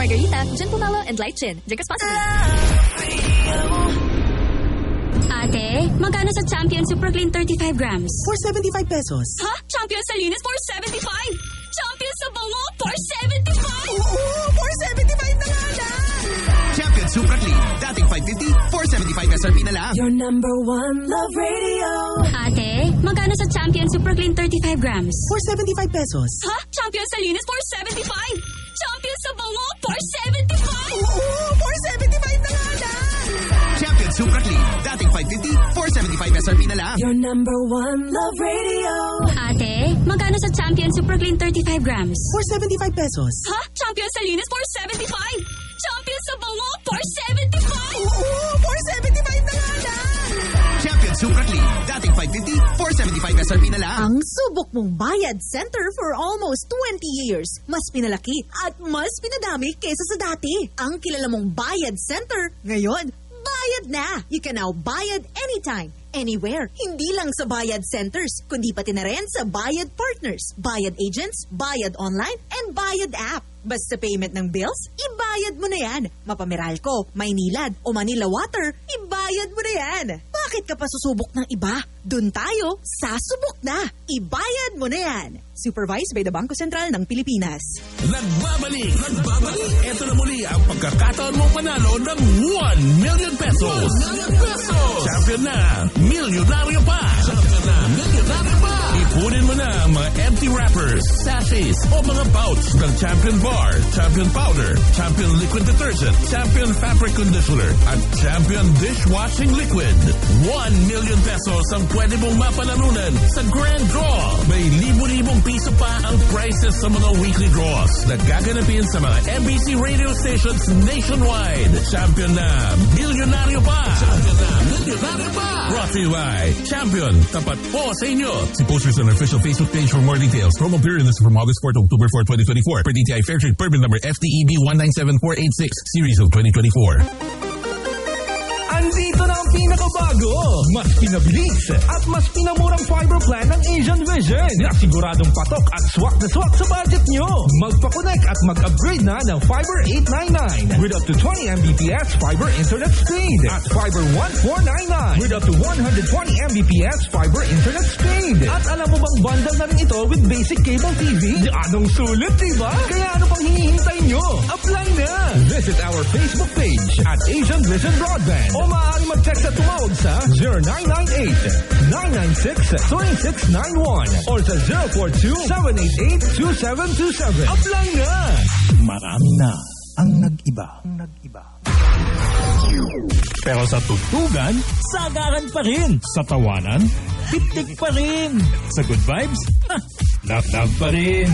Margarita, Gin Pomelo, and Light Gin. Drink responsibly. Ate, magkano sa Champion Super Clean 35 grams? For 75 pesos. Ha? Champion sa linis for 75? Champion sa bango for 75? Oo, for 75 na nga lang! Champion Super Clean. Dating 550, 475 SRP na lang. Your number one love radio. Ate, magkano sa Champion Super Clean 35 grams? For 75 pesos. Ha? Champion sa linis for 75? Champion sa bango for 75? Oo, for 75 na nga lang! Champion Super Clean. Dating 550, 475 SRP na lang. Your number one love radio. Ate, magkano sa Champion Super Clean 35 grams? For 75 pesos. Ha? Champion sa linis for 75? Champion sa bango for 75? Oo, for 75 na nga lang! Champion Super Clean. Dating 550, 475 SRP na lang. Ang subok mong bayad center for almost 20 years. Mas pinalaki at mas pinadami kesa sa dati. Ang kilala mong bayad center, ngayon, bayad na. You can now bayad anytime, anywhere. Hindi lang sa bayad centers, kundi pati na rin sa bayad partners, bayad agents, bayad online, and bayad app. Basta payment ng bills, ibayad mo na yan. Mapameralco, Maynilad, o Manila Water, ibayad mo na yan. Bakit ka pa susubok ng iba? Doon tayo, sasubok na. Ibayad mo na yan. Supervised by the Bangko Sentral ng Pilipinas. Nagbabalik! Ito na muli ang pagkakataon mong panalo ng 1 million pesos. 1 million pesos! Champion na! Milyonaryo pa! Ipunin mo na ang mga empty wrappers, sachets, o mga pouch ng Champion Bar, Champion Powder, Champion Liquid Detergent, Champion Fabric Conditioner, at Champion Dishwashing Liquid. 1 million pesos ang pwede mong mapanalunan sa Grand Draw. May libo-libong piso pa ang prizes sa mga weekly draws na gaganapin sa mga MBC radio stations nationwide. Champion na! Milyonaryo pa! Champion na! Milyonaryo pa! Brought to you by Champion. Tapat po sa inyo. See posters on our official Facebook page for more details. Promo period is from August 4 to October 4, 2024. Per DTI Fairtrade permit number FTEB 197486, series of 2024. Andito na ang pinakabago, mas pinabilis at mas pinamurang fiber plan ng Asian Vision na siguradong patok at swak na swak sa budget nyo. Magpa-connect at mag-upgrade na ng Fiber 899 with up to 20 Mbps fiber internet speed at Fiber 1499 with up to 120 Mbps fiber internet speed. At alam mo bang bundle na rin ito with basic cable TV? Anong sulit, diba? Kaya ano pang hinihintay nyo? Apply na! Visit our Facebook page at Asian Vision Broadband o maaari mag-text at tumawag sa 0998-996-3691 or sa 042-788-2727. Apply na! Marami na ang nag-iba. Pero sa tugtugan, sagaran pa rin. Sa tawanan, tiptik pa rin. Sa good vibes, love pa rin.